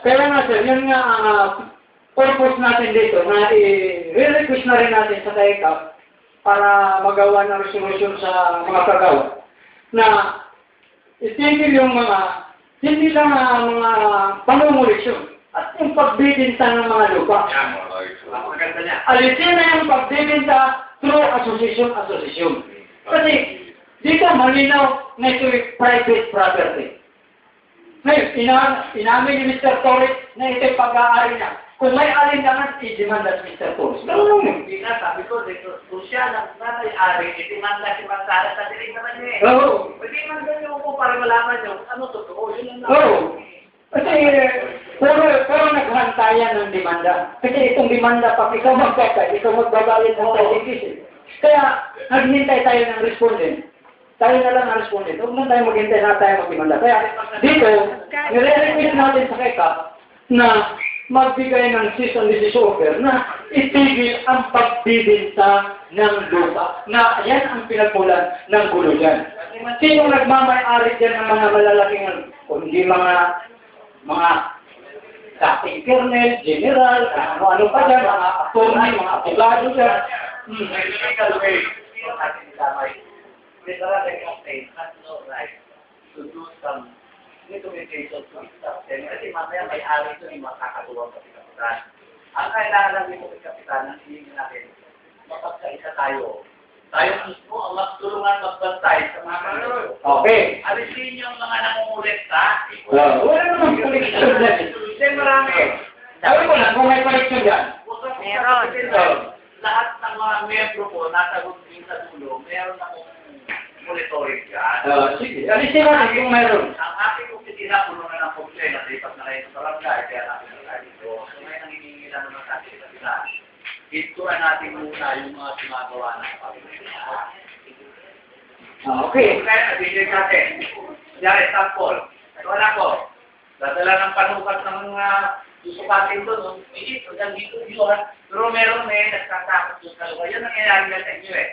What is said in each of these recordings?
Kaya nga sir, yun nga ang purpose natin dito na i-request na rin natin sa TAECAP para magawa ng resolution sa mga kagawa na itigil yung mga hindi lang mga pangungulisyon at yung pagbibinta ng mga lupa. Alisin na yung pagbibinta through association. Kasi dito malinaw na ito yung private property. Ngayon, inamin ni Mr. Torres na ito'y pag-aari na. Kung may alindangan, i-demanda si Mr. Torres. Ganun yun. Hindi nga, sabi ko, kung siya nanay-ari, i-demanda si Mansara sa dinig naman niya. Oo. Pwede man ganyan po para malaman niyo, ano totoo, yun lang. Oo. Kasi, pero naghantayan ng demanda. Kasi itong demanda, pag ikaw magkakay, ikaw magbabayad ng certificate. Kaya, naghintay tayo ng respondent. Tayo na lang ang respondent. Huwag na tayo maghintay na tayo magdemanda. Kaya, dito, nire-request natin sa KECAP na magbigay ng cease and desist order na itigil ang pagbibinta ng lupa. Na yan ang pinagmulan ng gulo dyan. Sino nagmamay-ari dyan ng mga malalaking, kung hindi mga dating colonel, general, ano-ano pa dyan, mga attorney, mga abogado dyan. Mr. Secretary has no right to do some documentation to itself. Kasi mamaya may ari ito yung makakatuwang sa kapitan. Ang kailangan lang dito sa kapitan, ang hingin natin, mapagkaisa tayo. Tayo mismo ang magtulungan magbantay sa mga kanto. Okay. Alisin yung mga nangungulikta. Wala naman koleksyon dyan. Hindi marami. Sabi ko lang, kung may koleksyon dyan. Meron. Lahat ng mga membro ko, nasa din sa dulo, meron akong monitoring dyan. Sige, alisin natin kung mayroon. Ang aking opisina, puno na ng komplena, lipat na kayo sa barangay, kaya natin na tayo dito. So, may nangingilan naman sa ating kapila. Ito na natin muna yung mga sumagawa ng pamilya. Okay. Kaya nabigay natin. Kaya example, ito anak ko, dadala ng panukat ng mga susukatin doon, hindi, hanggang dito yun, pero meron nagtatakot doon sa lugar. Yan nangyayari na sa inyo eh.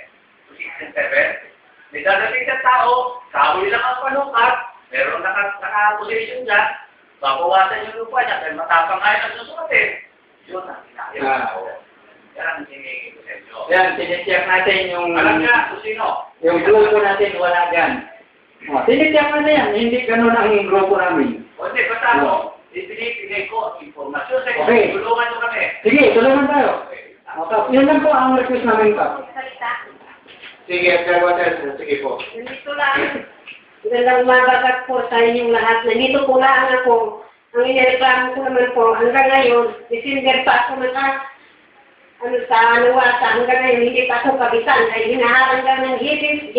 6-7. May dadating sa tao, kahoy lang ang panukat, meron naka-position dyan, babawasan yung lupa niya, dahil matapang nga yung susukatin. Yun ang kinakaya ko. Yan ang hinihingi ko sa inyo. Yan, tinicheck natin yung... Alam nga kung sino. Yung grupo natin, wala dyan. Tinicheck natin yan, hindi ganun ang grupo namin. O hindi, basta ako, ibinibigay ko ang informasyon sa inyo. Okay. Tulungan nyo kami. Sige, tulungan tayo. Okay. Yan lang po ang request namin pa. Sige, sige po. Nandito lang. Magandang mabagat po sa inyong lahat. Nandito po lang ako. Ang inireklamo ko naman po, hanggang ngayon, December pa ako hanggang ngayon, hindi pa ako kabisan. Dahil hinaharang lang ng hibis,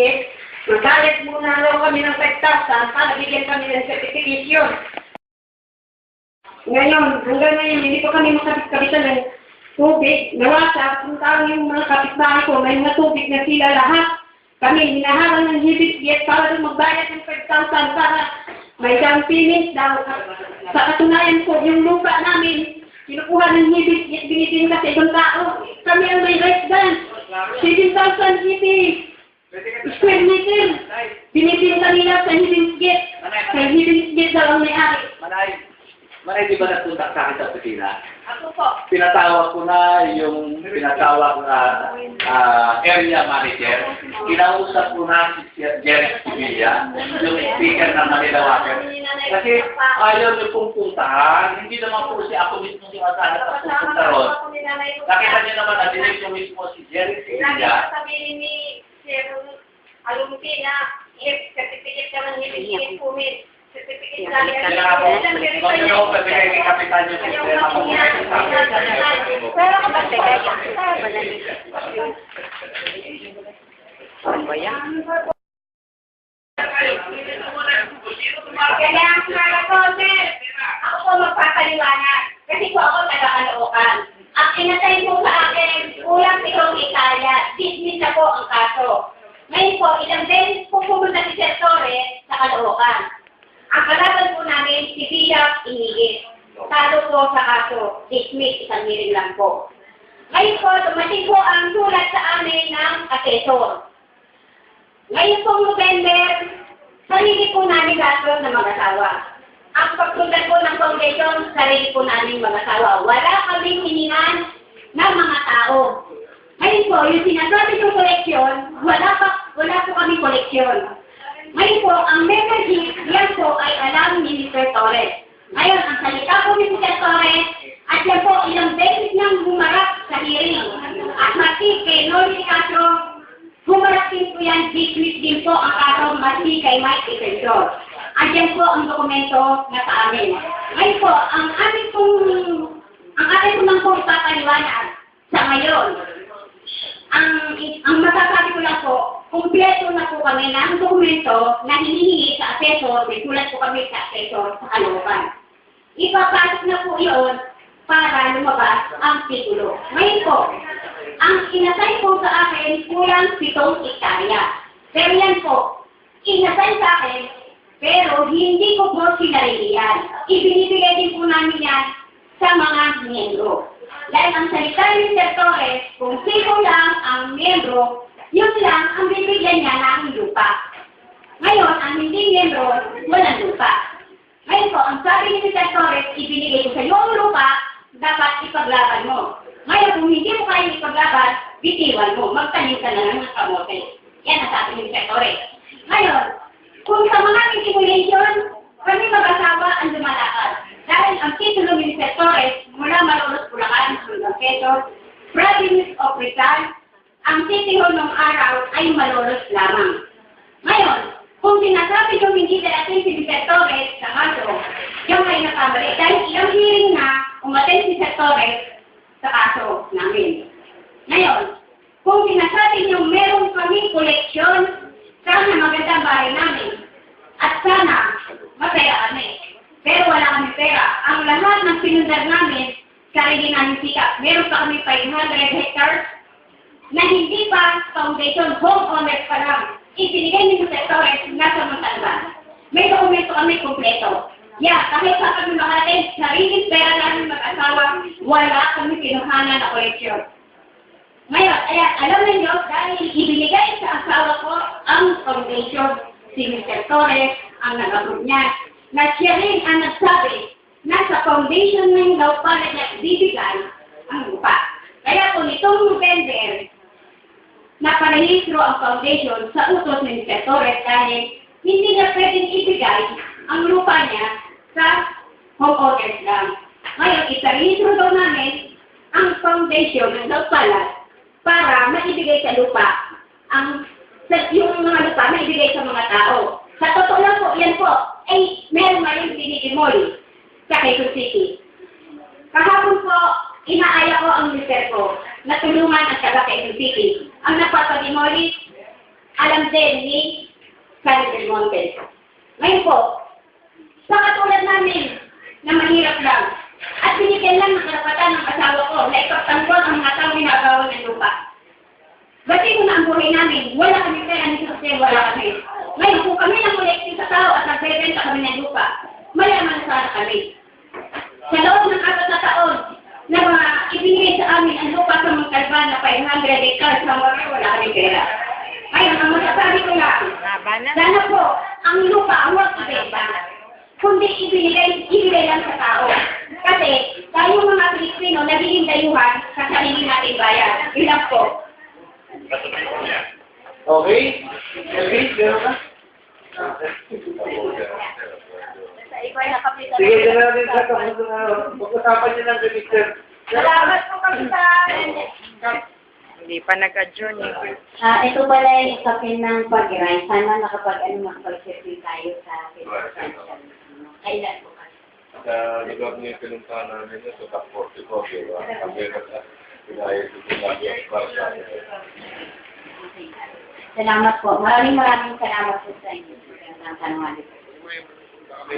magalit muna lang kami ng 5,000 para bigyan kami ng certification. Ngayon, hanggang ngayon, hindi pa kami makabisan ng tubig, nawasak, kung tawag yung mga kapitbahay ko, may mga tubig na sila lahat. Kami, hinaharang ng hibis para magbayad ng 5,000 para may down payment daw. Sa katunayan po, yung lupa namin, kinukuha ng hibis, binitin sa ibang tao. Kami ang may rights dyan. 7,000 hibis. Square meter. Binitin nila sa hibis gate. Sa hibis gate daw ang may-ari. Manay, di ba nagpunta sa akin sa opisina? Ako po. Pinatawag ko na yung pinatawag na area manager. Kinausap ko na si Jerry Sevilla, yung speaker ng Manila Water. Kasi ayaw niyo pong puntahan. Hindi naman po si ako mismo si Masana sa pupunta ron. Nakita niyo naman na direct yung mismo si Jerry Sevilla. Sabihin ni Sir Alumpi na certificate ka ng hibis pumit. Certificate na Kaya ako pabigay kay Kapitan yung sistema ko. Pero kapag Ano ba yan? kaya ang kaya ko, sir, ako po magpapaliwanag. Kasi po ako taga-Caloocan. Ang pinatay po sa akin, kulang pitong Italia. Dismiss na po ang kaso. Ngayon po, ilang beses po pumunta si Sir Torres sa Caloocan. Ang kalaban po namin, si Bishop Inigit. Talo po sa kaso, dismiss, isang hearing lang po. Ngayon po, dumating po ang sulat sa amin ng assessor. Ngayon po November, sarili po namin gastos na mag-asawa. Ang pagsundan po koleksyon, sarili po namin mag-asawa. Wala kaming hiningan ng mga tao. Ngayon po, yung sinasabi yung koleksyon, wala po kami koleksyon. Ngayon po, ang membership, yan po ay alam ni Mr. Torres. Ngayon, ang salita po ni Mr. Torres, at yan po, ilang beses niyang humarap sa hearing. At mati kay Noli Castro, humarap din po yan, dismiss din po ang kaso mati kay Mike Defensor. At yan po ang dokumento na sa amin. Ngayon po, ang ating pong po ipapaliwanag sa ngayon, ang masasabi ko lang po, kumpleto na po kami ng dokumento na hinihingi sa asesor, may tulad po kami sa asesor sa Caloocan. Ipapasok na po yun para lumabas ang titulo. Ngayon po, ang inasay po sa akin, kulang 7 hektarya. Pero yan po, inasay sa akin, pero hindi ko po sinarilihan. Ibinibigay din po namin yan sa mga miyembro. Dahil ang salita ni Mr. Torres, kung sino lang ang miyembro, yun lang ang bibigyan niya ng lupa. Ngayon, ang hindi miyembro, walang lupa. Ngayon po, ang sabi ni Mr. Torres, ibinigay ko sa iyo ang lupa, dapat ipaglaban mo. Ngayon, kung hindi mo kaya ipaglaban, bitiwan mo, magtanim ka na ng kamote. Yan ang sabi ni Mr. Torres. Ngayon, kung sa mga simulation, kami mag-asawa ang lumalakad. Dahil ang titulo ni Mr. Torres, mula Malolos, Bulacan, hanggang Quezon, Province of Rizal, ang titulo ng araw ay Malolos lamang. Ngayon, kung sinasabi yung hindi darating si Mr. Torres sa kaso, yung ay nakamali. Dahil ilang hearing na umaten si Mr. Torres sa kaso namin. Ngayon, kung sinasabi yung meron kaming koleksyon, sana magandang bahay namin. At sana, masaya kami. Pero wala kami pera. Ang lahat ng pinundar namin, sarili namin sikap. Meron pa kami 500 hectares na hindi pa foundation, homeowners pa lang. Ibinigay ni Mr. Torres nasa Montalban. May dokumento kami kompleto. Kahit sa kami makarating, sariling pera namin mag-asawa, wala kami kinuhanan na koleksyon. Ngayon, alam ninyo, dahil ibinigay sa asawa ko ang foundation, si Mr. Torres ang nag-approve niya, na siya rin ang nagsabi na sa foundation ng daw pala niya ibibigay ang lupa. Kaya po nitong November, naparehistro ang foundation sa utos ni Mr. Torres dahil hindi niya pwedeng ibigay ang lupa niya sa homeowners lang. Ngayon, iparehistro daw namin ang foundation ng daw pala para maibigay sa lupa yung mga lupa maibigay sa mga tao. Sa totoo lang po, yan po, ay meron ngayon dinidemoli sa Quezon City. Kahapon po, inaaya ko ang mister ko na tulungan ang taga Quezon City. Ang nagpapademoli, alam din ni Carlos Del Monte. Ngayon po, sa katulad namin na mahirap lang, at binigyan lang ng karapatan ng asawa ko na ipagtanggol ang mga taong ginagawa ng lupa. Bati mo na ang buhay namin, wala kami pera ni Jose, wala kami. Ngayon, kung kami nang kolektin sa tao at nagbebenta kami ng lupa, mayaman na sana kami. Sa loob ng 4 na taon, na mga ibinigay sa amin ang lupa sa Montalban na 500 hectares na wala kami pera. Ngayon, ang masasabi ko lang, sana po, ang lupa, huwag ibenta. Kundi ibigay lang sa tao. Kasi, tayo mga Pilipino, nagiging dayuhan sa sarili nating bayan. Ilang po. Okay? Okay? Meron ka? Sige, dyan na rin sa pag-usapan niyo ng Mr. Salamat po kami sa... Hindi pa nag-adjourn eh. Ito pala yung kapin ng pag-grind. Sana makapag-circuit tayo sa kailan po kasi. Sa lugar niya pinuntahan namin yun, sa top 44, di ba? Kami pinayos ito lagi para sa akin. Salamat po. Maraming salamat po sa inyo. Ang tanungan. Kami